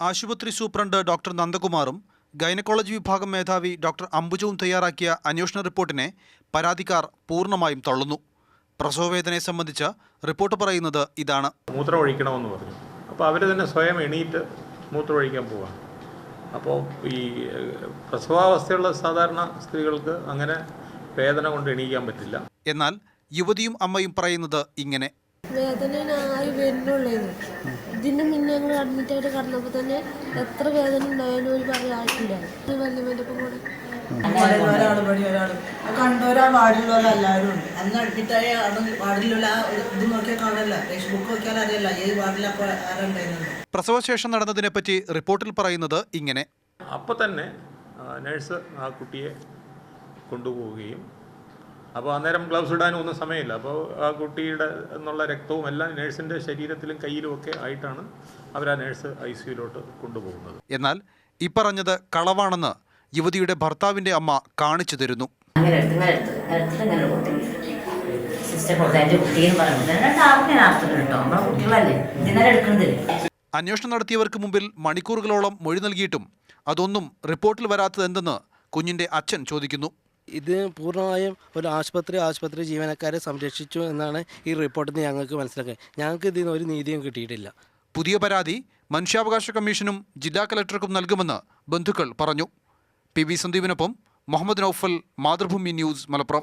ആശുപത്രി superintendent doctor നന്ദകുമാറും gynaecology വിഭാഗം മേധാവി ഡോക്ടർ അംബുജവും തയ്യാറാക്കിയ അന്വേഷണ റിപ്പോർട്ടിനെ പരാതിക്കാർ പൂർണ്ണമായും തള്ളുന്നു. പ്രസവവേദനയെ സംബന്ധിച്ച് റിപ്പോർട്ട് പറയുന്നത് ഇതാണ്. മൂത്രമൊഴിക്കണമെന്ന് പറഞ്ഞു. അപ്പോൾ അവർ തന്നെ സ്വയം എണീറ്റ് മൂത്രമൊഴിക്കാൻ പോവാണ്. അപ്പോൾ ഈ പ്രസവാവസ്ഥയുള്ള സാധാരണ സ്ത്രീകൾക്ക് അങ്ങനെ വേദന കൊണ്ട് എണീക്കാൻ പറ്റില്ല. എന്നാൽ യുവതിയും അമ്മയും പറയുന്നത് ഇങ്ങനെ: വേദനയായി വരുന്നുള്ളൂ. ഇതിന് മുന്നേ ഞങ്ങൾ അഡ്മിറ്റായിട്ട് കിടന്നപ്പോൾ തന്നെ എത്ര വേദന ഉണ്ടായാലും ഒരു പറയായിട്ടില്ല. കണ്ടോരാ വാർഡിലുള്ളവരെല്ലാവരും ഉണ്ട്. അന്ന് അഡ്മിറ്റായ വാർഡിലുള്ള ഇത് നോക്കിയാൽ കാണല്ല, ഫേസ്ബുക്ക് നോക്കിയാൽ അറിയില്ല ഈ വാർഡിൽ അപ്പോൾ ആരുണ്ടായിരുന്നു. പ്രസവശേഷം നടന്നതിനെപ്പറ്റി റിപ്പോർട്ടിൽ പറയുന്നത് ഇങ്ങനെ: അപ്പോൾ തന്നെ നഴ്സ് ആ കുട്ടിയെ കൊണ്ടുപോവുകയും, അപ്പോൾ അന്നേരം ഗ്ലൗസ് ഇടാനും ഒന്നും സമയമില്ല. അപ്പോൾ ആ കുട്ടിയുടെ എന്നുള്ള രക്തവും എല്ലാം നഴ്സിൻ്റെ ശരീരത്തിലും കയ്യിലും ഒക്കെ ആയിട്ടാണ് അവർ ആ നഴ്സ് ICUലോട്ട് കൊണ്ടുപോകുന്നത്. എന്നാൽ ഇപ്പറഞ്ഞത് കളവാണെന്ന് യുവതിയുടെ ഭർത്താവിൻ്റെ അമ്മ കാണിച്ചു തരുന്നു. അന്വേഷണം നടത്തിയവർക്ക് മുമ്പിൽ മണിക്കൂറുകളോളം മൊഴി നൽകിയിട്ടും അതൊന്നും റിപ്പോർട്ടിൽ വരാത്തതെന്തെന്ന് കുഞ്ഞിൻ്റെ അച്ഛൻ ചോദിക്കുന്നു. ഇത് പൂർണ്ണമായും ഒരു ആശുപത്രി ജീവനക്കാരെ സംരക്ഷിച്ചു എന്നാണ് ഈ റിപ്പോർട്ടിൽ നിന്ന് ഞങ്ങൾക്ക് മനസ്സിലാക്കുക. ഞങ്ങൾക്ക് ഇതിന് ഒരു നീതിയും കിട്ടിയിട്ടില്ല. പുതിയ പരാതി മനുഷ്യാവകാശ കമ്മീഷനും ജില്ലാ കലക്ടർക്കും നൽകുമെന്ന് ബന്ധുക്കൾ പറഞ്ഞു. PV സന്ദീപിനൊപ്പം മുഹമ്മദ് നൌഫൽ, മാതൃഭൂമി ന്യൂസ്, മലപ്പുറം.